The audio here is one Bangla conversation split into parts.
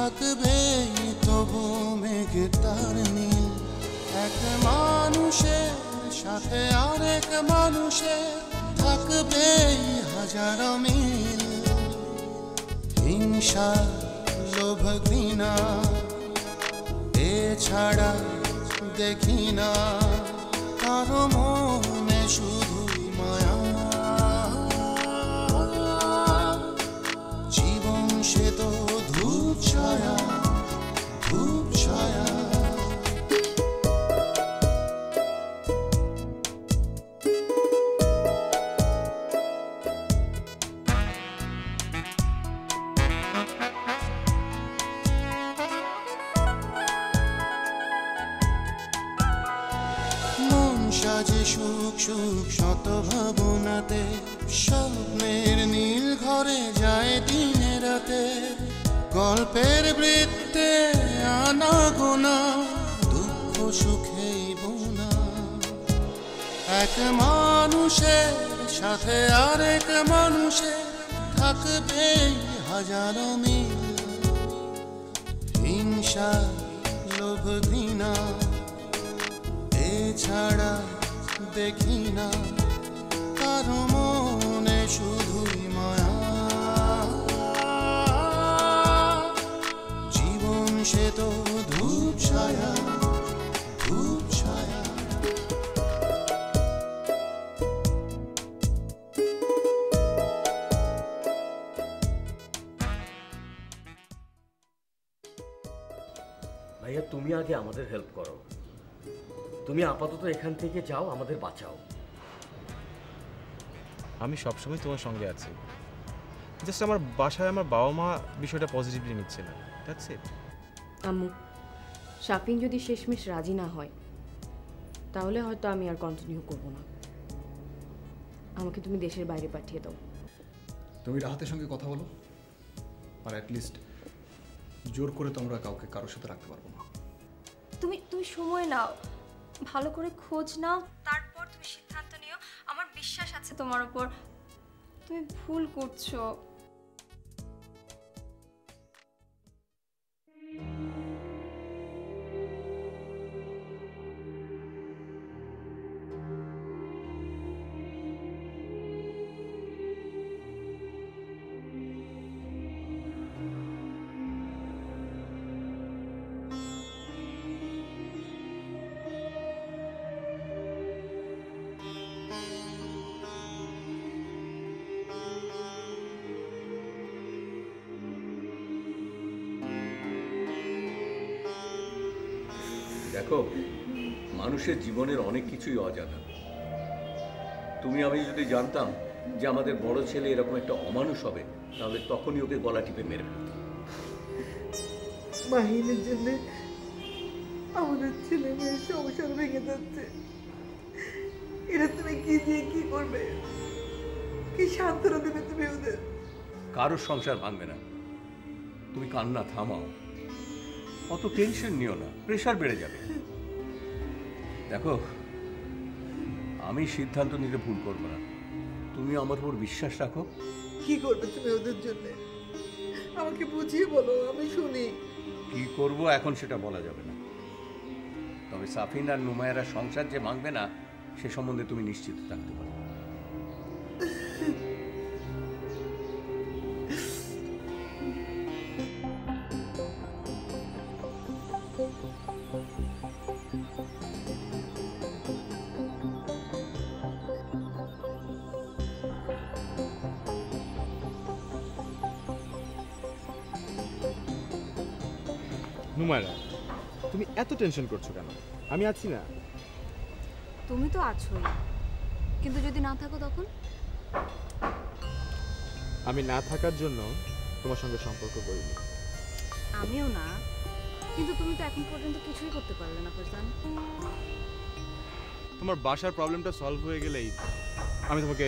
থাকবে তবু মেঘটার নীল। এক মানুষের সাথে আরেক মানুষের থাকবে হাজারো মিল। হিংসা লোভ ঘৃণা এছাড়া দেখি না কারো মনে শুধুই মায়া। জীবন সে তো ধূপ ছায়া, ধূপ ছায়া। সাজে সুখ সুখ শত ভাবনাতে, স্বপ্নের নীল ঘরে যায় দিনে রাতে। গল্পের বৃত্তে আনা গোনা দুঃখ সুখেই বোনা। এক মানুষের সাথে আরেক মানুষের থাকবে হাজারো মিল। হিংসা লোভ ঘৃণা এছাড়া দেখি না কারো মনে শুধুই মায়া। জীবন সে তো ধূপ ছায়া, ধূপ ছায়া। ভাইয়া তুমি আগে আমাদের হেল্প করো। তুমি আপাতত এখান থেকে যাও, আমাদের বাঁচাও। আমি সবসময় তোমার সঙ্গে আছি। জাস্ট আমার বাসায় আমার বাবা মা বিষয়টা পজিটিভলি নিচ্ছে না, দ্যাটস ইট। আম্মু, শাফিন যদি শেষমেশ রাজি না হয় তাহলে হয়তো আমি আর কন্টিনিউ করব না। আমাকে তুমি দেশের বাইরে পাঠিয়ে দাও। তুমি রাহাতের সঙ্গে কথা বলো, আর অ্যাটলিস্ট জোর করে তোমরা কাউকে কারোর সাথে রাখতে পারবো না। তুমি সময় নাও, ভালো করে খোঁজ নাও, তারপর তুমি সিদ্ধান্ত নিও। আমার বিশ্বাস আছে তোমার উপর। তুমি ভুল করছো। দেখো, মানুষের জীবনের অনেক কিছুই অজানা। তুমি আমি যদি জানতাম যে আমাদের বড় ছেলে এরকম একটা অমানুষ হবে, তাহলে তখনই ওকে গলা টিপে মেরে ফেলতাম। মাহিনের জন্য আমাদের ছেলে মেয়ের সংসার ভেঙে যাচ্ছে। এটা তুমি কি দিয়ে কি করবে? কি সান্ত্বনা দেবে তুমি ওদের? কারোর সংসার ভাঙবে না, তুমি কান্না থামাও। অত টেনশন নিও না, প্রেশার বেড়ে যাবে। দেখো, আমি সিদ্ধান্ত নিতে ভুল করবো না, তুমি আমার উপর বিশ্বাস রাখো। কি করবে তুমি ওদের জন্য? আমাকে বুঝিয়ে বলো, আমি শুনি। কি করব এখন সেটা বলা যাবে না, তবে সাফিন আর নুমায়ারা সংসার যে ভাঙবে না সে সম্বন্ধে তুমি নিশ্চিত থাকতে পারো। নুমায়রা, তুমি এত টেনশন করছো কেন? আমি আছি না। তুমি তো আছোই, কিন্তু যদি না থাকো তখন? আমি না থাকার জন্য তোমার সঙ্গে সম্পর্ক করিনি। আমিও না, কিন্তু তুমি তো এখন পর্যন্ত কিছুই করতে পারলে না ফারজান। তোমার বাসার প্রবলেমটা সলভ হয়ে গেলেই আমি তোমাকে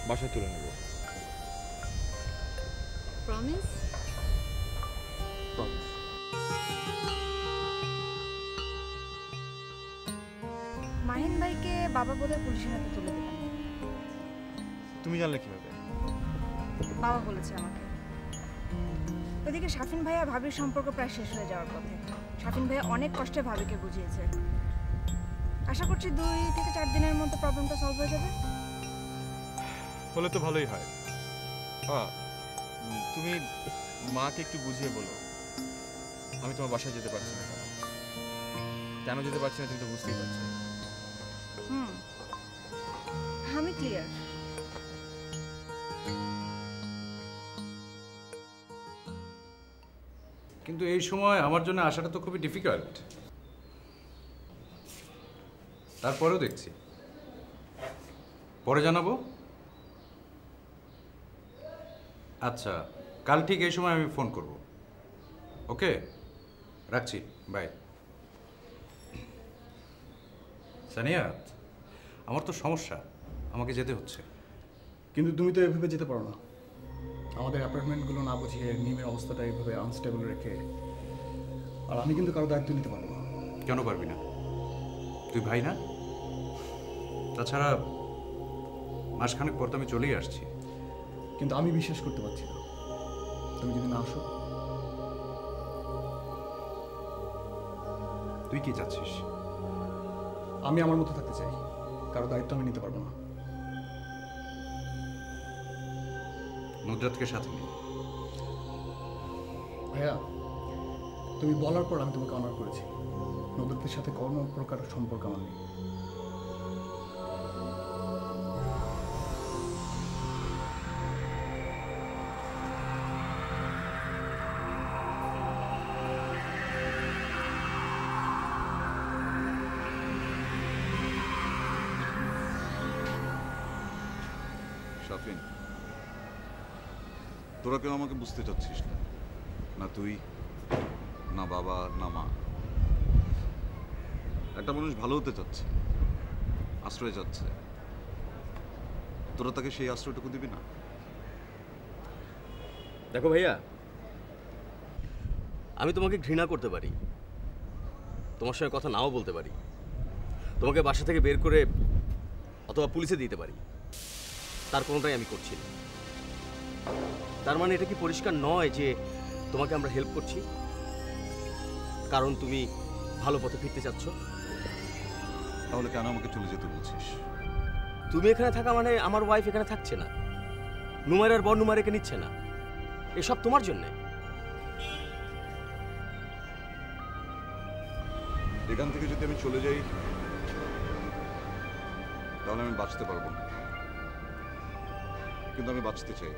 বাসায় তুলে নেব। প্রমিস? প্রমিস। মাহিন ভাইকে বাবা বোধহয় পুলিশের হাতে তুলে দিলেন। তুমি জানলে কিভাবে? বাবা বলেছে আমাকে। ওদিকে শাফিন ভাইয়া ভাবির সম্পর্ক প্রায় শেষ হয়ে যাওয়ার পথে। শাফিন ভাইয়া অনেক কষ্টে ভাবিকে বুঝিয়েছে। আশা করছি 2 থেকে 4 দিনের মধ্যে প্রবলেমটা সলভ হয়ে যাবে। হলে তো ভালোই হয়। হ্যাঁ, তুমি মাকে একটু বুঝিয়ে বলো আমি তোমার বাসায় যেতে পারছি না। কেন যেতে পারছি না তুমি তো বুঝতেই পারছো। আমি ক্লিয়ার। কিন্তু এই সময় আমার জন্য আসাটা তো খুবই ডিফিকাল্ট। তারপরেও দেখছি, পরে জানাবো। আচ্ছা, কাল ঠিক এই সময় আমি ফোন করব। ওকে, রাখছি, বাই। সানিয়া, আমার তো সমস্যা, আমাকে যেতে হচ্ছে। কিন্তু তুমি তো এভাবে যেতে পারো না। আমাদের অ্যাপার্টমেন্টগুলো না বুঝিয়ে নিমের অবস্থাটা এইভাবে আনস্টেবল রেখে, আর আমি কিন্তু কারো দায়িত্ব নিতে পারবো না। কেন পারবি না? তুই ভাই না? তাছাড়া মাসখানেক পর তো আমি চলেই আসছি। কিন্তু আমি বিশ্বাস করতে পারছি না, তুমি যদি না আসো। তুই কি চাচ্ছিস? আমি আমার মতো থাকতে চাই, কারো দায়িত্ব আমি নিতে পারবো না। নুসরাতকে সাথে নিয়ে। ভাইয়া, তুমি বলার পর আমি তোমাকে অনার করেছি। নুসরাতের সাথে কোনো প্রকার সম্পর্ক আমার নেই। শাফিন, তোরা কেউ আমাকে বুঝতে চাচ্ছিস না, না তুই, না বাবা, না মা। একটা মানুষ ভালো হতে চাচ্ছে, আশ্রয় চাচ্ছে, তোরা তাকে সেই আশ্রয়টুকু দিবি না? দেখো ভাইয়া, আমি তোমাকে ঘৃণা করতে পারি, তোমার সঙ্গে কথা নাও বলতে পারি, তোমাকে বাসা থেকে বের করে অথবা পুলিশে দিতে পারি, তার কোনোটাই আমি করছি না। তার মানে এটা কি পরিষ্কার নয় যে তোমাকে আমরা হেল্প করছি কারণ তুমি ভালো পথে ফিরতে চাচ্ছ? তাহলে কেন আমাকে চলে যেতে বলছিস? তুমি এখানে থাকা মানে আমার ওয়াইফ এখানে থাকছে না, নুমাইরার বর নুমাইরাকে নিচ্ছে না, এসব তোমার জন্যে। এখান থেকে যদি আমি চলে যাই তাহলে আমি বাঁচতে পারবো না, কিন্তু আমি বাঁচতে চাই।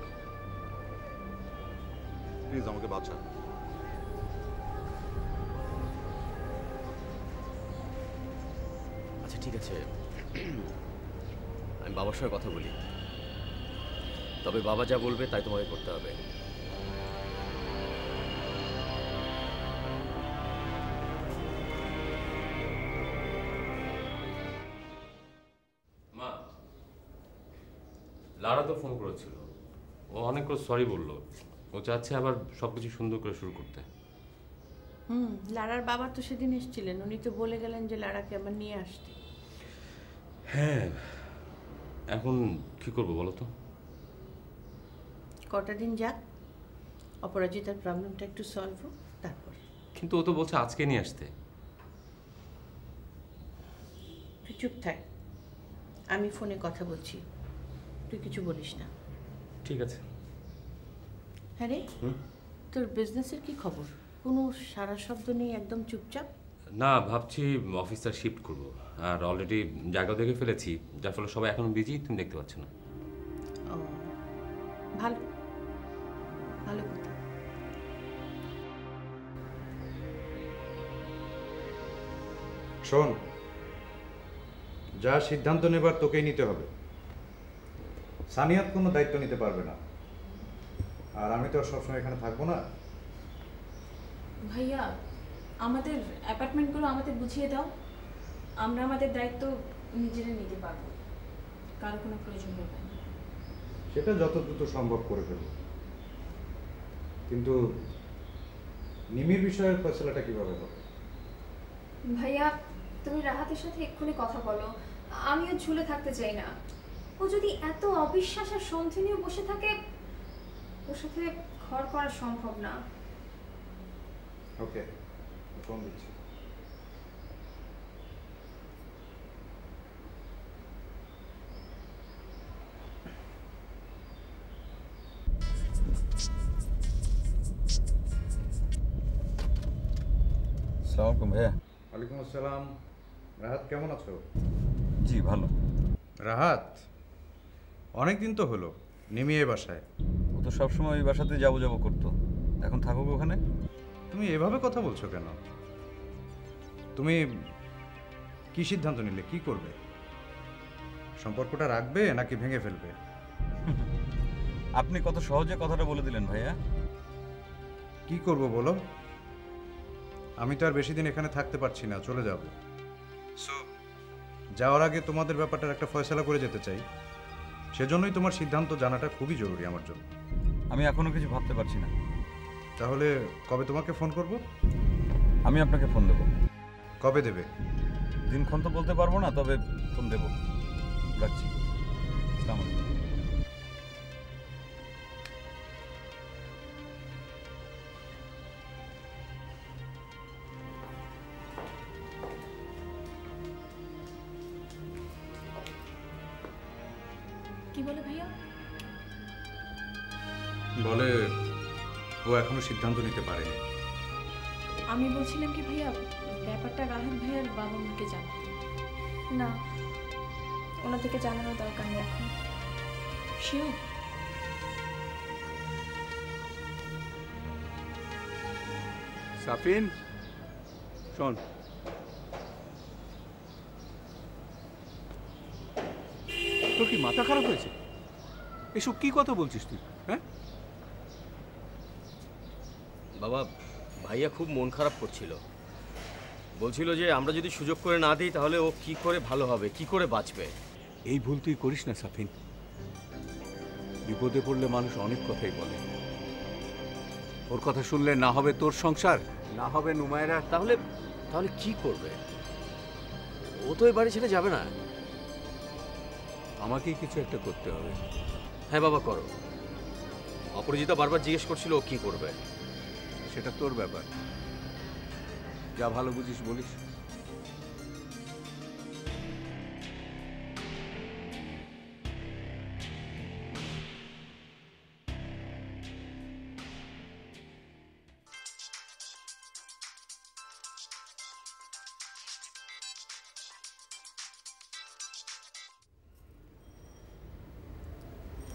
প্লিজ আমাকে বাঁচা। আচ্ছা ঠিক আছে, আমি বাবার সঙ্গে কথা বলি, তবে বাবা যা বলবে তাই তোমাকে করতে হবে। মা, লারা তো ফোন করেছিল, ও অনেক করে সরি বললো, ও চাচ্ছে আবার সবকিছু সুন্দর করে শুরু করতে। লারার বাবা তো সেদিন এসেছিলেন, উনি তো বলে গেলেন যে লারাকে আবার নিয়ে আসতে। হ্যাঁ, এখন কি করবো বলো তো? কটা দিন যাক, অপরাজিতার প্রবলেমটা একটু সলভ হোক, তারপর। কিন্তু ও তো বলছে আজকে নিয়ে আসতে। তুই চুপ থাক, আমি ফোনে কথা বলছি, তুই কিছু বলিস না। ঠিক আছে। হ্যাঁ রে, তোর বিজনেসের কি খবর? কোনো সারা শব্দ নেই, একদম চুপচাপ। না, ভাবছি অফিসটা শিফট করবো, আর অলরেডি জায়গা দেখে ফেলেছি, যার ফলে সবাই এখন বিজি, তুমি দেখতে পাচ্ছ না। ও ভালো, ভালো কথা। শোন, যা সিদ্ধান্ত নেবার তোকেই নিতে হবে। সানিয়াত কোনো দায়িত্ব নিতে পারবে না, আর আমি তো আর সবসময় এখানে থাকবো না। ভাইয়া, আমাদের অ্যাপার্টমেন্টগুলো আমাদের বুঝিয়ে দাও, আমরা আমাদের দায়িত্ব নিজেরা নিতে পারবো, কারো কোনো প্রয়োজন হবে না। সেটা যত দ্রুত সম্ভব করে ফেলবো, কিন্তু নিমির বিষয়ের ফয়সালাটা কিভাবে হবে? ভাইয়া, তুমি রাহাতের সাথে এক্ষুনি কথা বলো, আমিও ঝুলে থাকতে চাই না। ও যদি এত অবিশ্বাস আর সন্দেহ নিয়ে বসে থাকে, ওর সাথে ঘর করা সম্ভব না। ওকে, ফোন দিচ্ছি। আসসালামু আলাইকুম ভাইয়া। ওয়ালাইকুম আসসালাম। রাহাত কেমন আছো? জি ভালো। রাহাত, অনেক দিন তো হলো নেমিয়ে বাসায়। ও তো সবসময় ওই বাসাতে যাবো যাবো করতো, এখন থাকুক ওখানে। তুমি এভাবে কথা বলছো কেন? তুমি কি সিদ্ধান্ত নিলে? কি করবে? সম্পর্কটা রাখবে নাকি ভেঙে ফেলবে? আপনি কত সহজে কথাটা বলে দিলেন ভাইয়া। কি করব বলো? আমি তো আর বেশি দিন এখানে থাকতে পারছি না, চলে যাব। সো যাওয়ার আগে তোমাদের ব্যাপারটার একটা ফয়সালা করে যেতে চাই, সেজন্যই তোমার সিদ্ধান্ত জানাটা খুবই জরুরি আমার জন্য। আমি এখনো কিছু ভাবতে পারছি না। তাহলে কবে তোমাকে ফোন করব? আমি আপনাকে ফোন দেবো। কবে দেবে? দিনক্ষণ তো বলতে পারবো না, তবে ফোন দেবো। রাখছি। আসসালামু আলাইকুম। কি বলে ভাইয়া? বলে ও এখনো সিদ্ধান্ত নিতে পারেনি। আমি বলছিলাম কি ভাইয়া, ব্যাপারটা রাহাত ভাইয়ার বাবা মাকে জানাতে। না, ওনাদেরকে জানানোর দরকার নেই এখন। শিওর? সাফিন শোন, তোর কি মাথা খারাপ হয়েছে? এসব কি কথা বলছিস তুই? হ্যাঁ বাবা, ভাইয়া খুব মন খারাপ করছিল। বলছিল যে আমরা যদি সুযোগ করে না দিই তাহলে ও কি করে ভালো হবে, কি করে বাঁচবে। এই ভুল তুই করিস না সাফিন। বিপদে পড়লে মানুষ অনেক কথাই বলে। ওর কথা শুনলে না হবে তোর সংসার, না হবে নুমায়রা। তাহলে তাহলে কি করবে? ও তো এই বাড়ি ছেড়ে যাবে না। আমাকেই কিছু একটা করতে হবে। হ্যাঁ বাবা, করো। অপরাজিতা বারবার জিজ্ঞেস করছিল ও কি করবে। সেটা তোর ব্যাপার, যা ভালো বুঝিস বলিস।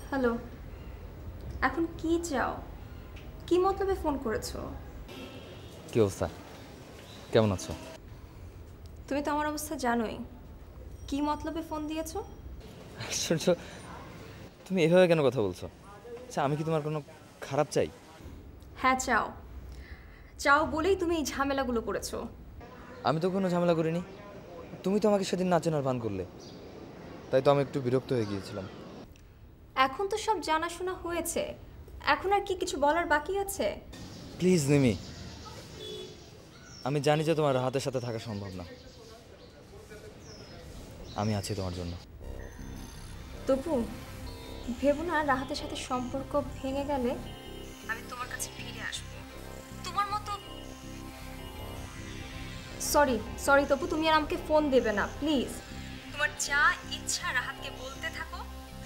হ্যালো, এখন কি চাও? কি মতলবে ফোন করেছো? কি অবস্থা, কেমন আছো? তুমি তো আমার অবস্থা জানোই। কি মতলবে ফোন দিয়েছো? আশ্চর্য, তুমি এভাবে কেন কথা বলছো? আচ্ছা, আমি কি তোমার কোনো খারাপ চাই? হ্যাঁ চাও, চাও বলেই তুমি এই ঝামেলাগুলো করেছো। আমি তো কোনো ঝামেলা করিনি। তুমি তো আমাকে সেদিন না চেনার ভান করলে, তাই তো আমি একটু বিরক্ত হয়ে গিয়েছিলাম। এখন তো সব জানাশোনা হয়েছে, এখন আর কি কিছু বলার বাকি আছে? প্লিজ নিমি, আমি জানি যে তোমার রাহাতের সাথে থাকা সম্ভব না। আমি আছি তোমার জন্য। তবু ভেবো না রাহাতের সাথে সম্পর্ক ভেঙে গেলে আমি তোমার কাছে ফিরে আসবো তোমার মতো। সরি তবু তুমি আর আমাকে ফোন দেবে না প্লিজ। তোমার যা ইচ্ছা রাহাতকে বলতে থাকো,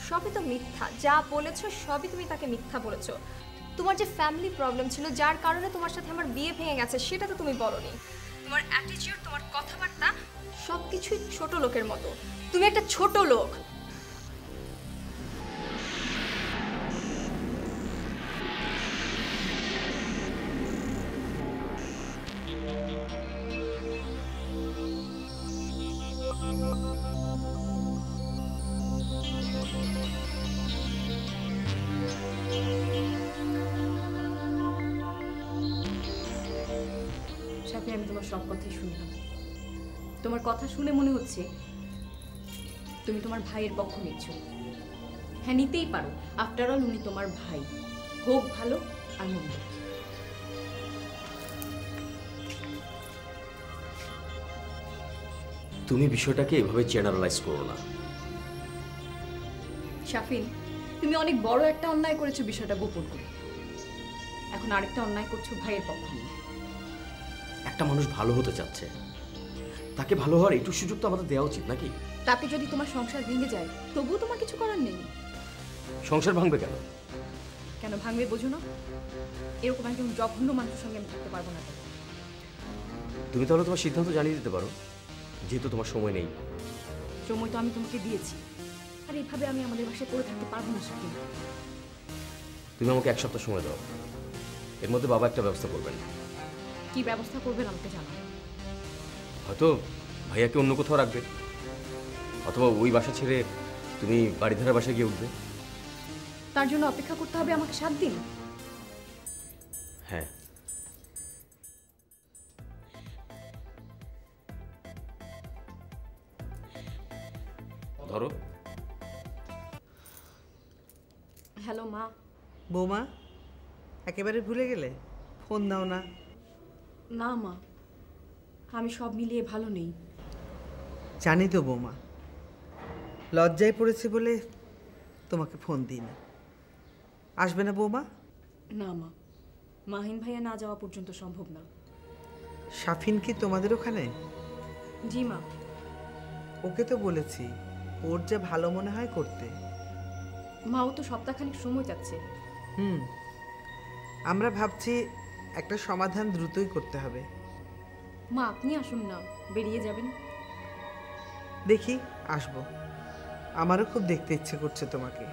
সবই তো মিথ্যা। যা বলেছো সবই তুমি তাকে মিথ্যা বলেছো। তোমার যে ফ্যামিলি প্রবলেম ছিল, যার কারণে তোমার সাথে আমার বিয়ে ভেঙে গেছে, সেটা তো তুমি বলোনি। তোমার অ্যাটিটিউড, তোমার কথাবার্তা সব কিছুই ছোট লোকের মতো। তুমি একটা ছোট লোক। আমি তোমার সব কথাই শুনলাম। তোমার কথা শুনে মনে হচ্ছে তুমি তোমার ভাইয়ের পক্ষ নিচ্ছ। হ্যাঁ, নিতেই পারো, আফটার অল উনি তোমার ভাই। হোক ভালো আর মন্দ। তুমি বিষয়টাকে এভাবে জেনারেলাইজ করো না। শাফিন, তুমি অনেক বড় একটা অন্যায় করেছো বিষয়টা গোপন করে। এখন আরেকটা অন্যায় করছো ভাইয়ের পক্ষ নিয়ে। একটা মানুষ ভালো হতে চাচ্ছে, তাকে ভালো হওয়ার একটু সুযোগ তো আমাদের দেওয়া উচিত নাকি? তাতে যদি তোমার সংসার ভেঙে যায় তবুও তোমার কিছু করার নেই। সংসার ভাঙবে কেন? কেন ভাঙবে বোঝো না? এরকম একজন জঘন্য মানুষের সঙ্গে আমি থাকতে পারবো না। তুমি তাহলে তোমার সিদ্ধান্ত জানিয়ে দিতে পারো, যেহেতু তোমার সময় নেই। সময় তো আমি তোমাকে দিয়েছি, আর এইভাবে আমি আমাদের বাসায় পড়ে থাকতে পারবো না শাকিল। তুমি আমাকে 1 সপ্তাহ সময় দাও, এর মধ্যে বাবা একটা ব্যবস্থা করবেন। কি ব্যবস্থা করবেন আমাকে জানাও। হয়তো ভাইয়াকে অন্য কোথাও রাখবে, অথবা ওই বাসা ছেড়ে তুমি বাড়িধারা বাসায় গিয়ে উঠবে। তার জন্য অপেক্ষা করতে হবে আমাকে 7 দিন? হ্যাঁ। ধরো। হ্যালো মা। বৌমা, একেবারে ভুলে গেলে? ফোন দাও না। না মা, আমি সব মিলিয়ে ভালো নেই। জানি তো বৌমা, লজ্জায় পড়েছে বলে তোমাকে ফোন দিই না। আসবে না বৌমা? না মা, মাহিন ভাইয়া না যাওয়া পর্যন্ত সম্ভব না। শাফিন কি তোমাদের ওখানে? জি মা। ওকে তো বলেছি ওর যা ভালো মনে হয় করতে। মা, ও তো সপ্তাহখানিক সময় চাচ্ছে। আমরা ভাবছি একটা সমাধান দ্রুতই করতে হবে। মা, আপনি আসুন না, বেরিয়ে যাবেন। দেখি আসবো, আমারও খুব দেখতে ইচ্ছে করছে তোমাকে।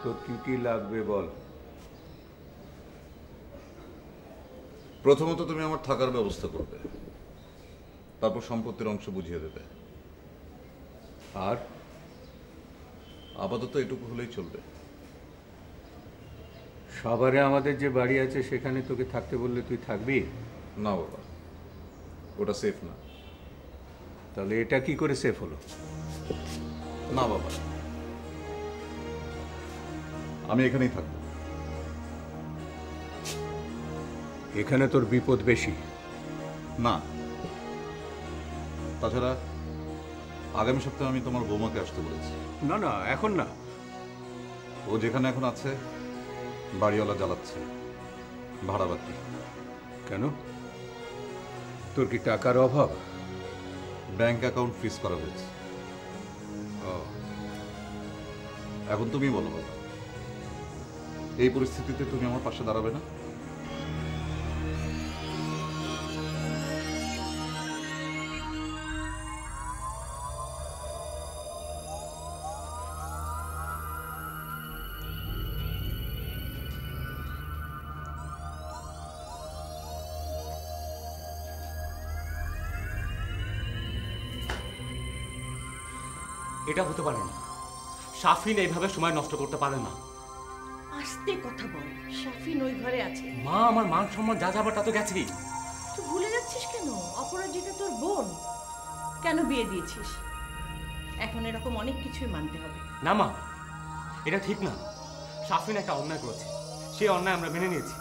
তোর কি কি লাগবে বল। প্রথমত তুমি আমার থাকার ব্যবস্থা করবে, তারপর সম্পত্তির অংশ বুঝিয়ে দেবে, আর আপাতত এটুকু হলেই চলবে। সবারে আমাদের যে বাড়ি আছে সেখানে তোকে থাকতে বললে তুই থাকবি? না বাবা, ওটা সেফ না। তাহলে এটা কি করে সেফ হলো? না বাবা, আমি এখানেই থাকবো। এখানে তোর বিপদ বেশি। না, তাছাড়া আগামী সপ্তাহে আমি তোমার বৌমাকে আসতে বলেছি। না না, এখন না। ও যেখানে এখন আছে বাড়িওয়ালা জ্বালাচ্ছে, ভাড়া বাকি। কেন? তোর কি টাকার অভাব? ব্যাংক অ্যাকাউন্ট ফ্রিজ করা হয়েছে। এখন তুমি বলো বাবা, এই পরিস্থিতিতে তুমি আমার পাশে দাঁড়াবে না? এটা হতে পারে না। শাফিন এইভাবে সময় নষ্ট করতে পারে না। আস্তে কথা বল, শাফিন ওই ঘরে আছে। মা, আমার মান সম্মান যা যাবার তা তো গেছেই। তুই ভুলে যাচ্ছিস কেন? অপরাজিতা তোর বোন। কেন বিয়ে দিয়েছিস? এখন এরকম অনেক কিছুই মানতে হবে। না মা, এটা ঠিক না। শাফিন একটা অন্যায় করেছে, সেই অন্যায় আমরা মেনে নিয়েছি।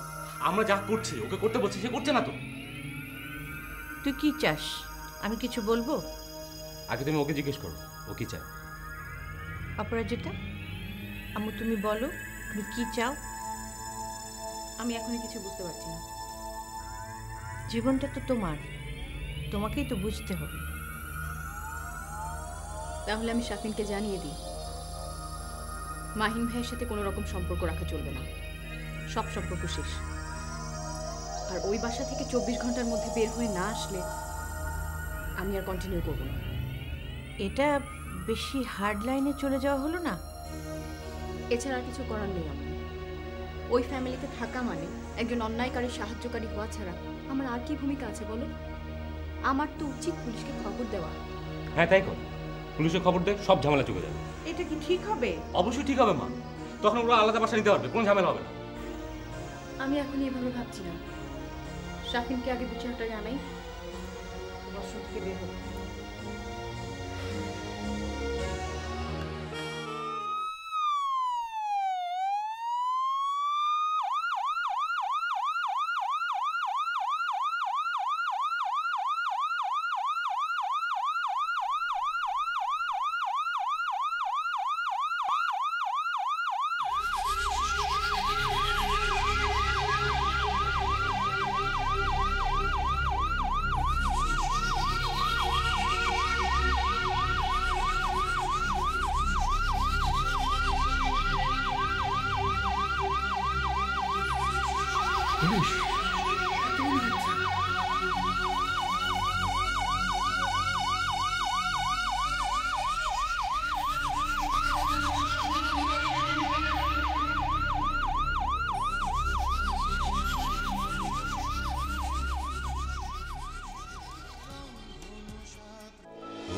আমরা যা করছি, ওকে করতে বলছি, সে করছে না তো। তুই কি চাস? আমি কিছু বলবো? আগে তুমি ওকে জিজ্ঞেস করো ও কি চায়। অপরাজিতা, আম্মু তুমি বলো, তুমি কি চাও? আমি এখনই কিছু বুঝতে পারছি না। জীবনটা তো তোমার, তোমাকেই তো বুঝতে হবে। তাহলে আমি শাফিনকে জানিয়ে দিই, মাহিন ভাইয়ের সাথে কোনো রকম সম্পর্ক রাখা চলবে না, সব সম্পর্ক শেষ। আর ওই বাসা থেকে 24 ঘন্টার মধ্যে বের হয়ে না আসলে আমি আর কন্টিনিউ করব না। এটা বেশি হার্ড লাইনে চলে যাওয়া হলো না? এছাড়া আর কিছু করার নেই আমার। ওই ফ্যামিলিতে থাকা মানে একজন অন্যায়কারী সাহায্যকারী হওয়া ছাড়া আমার আর কি ভূমিকা আছে বলো? আমার তো উচিত পুলিশকে খবর দেওয়া। হ্যাঁ তাই কর, পুলিশে খবর দে, সব ঝামেলা চলে যাবে। এটা কি ঠিক হবে? অবশ্যই ঠিক হবে মা, তখন ওরা আলাদা বাসা নিতে পারবে, কোনো ঝামেলা হবে না। আমি এখন এভাবে ভাবছি না, শাফিনকে আগে বিচারটা জানাই, ওয়াশরুম থেকে বের হোক। পুলিশ?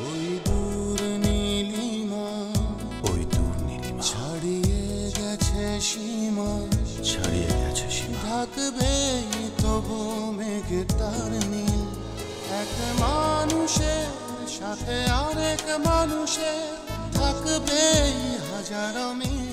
ওই দূর নীলিমা, ওই দূর নীলিমা ছাড়িয়ে গেছে সীমা, ছাড়িয়ে গেছে সীমা। ঢাকবে তবু মেঘ তার নীল, এক মানুষের সাথে আরেক মানুষের থাকবে হাজারো মিল।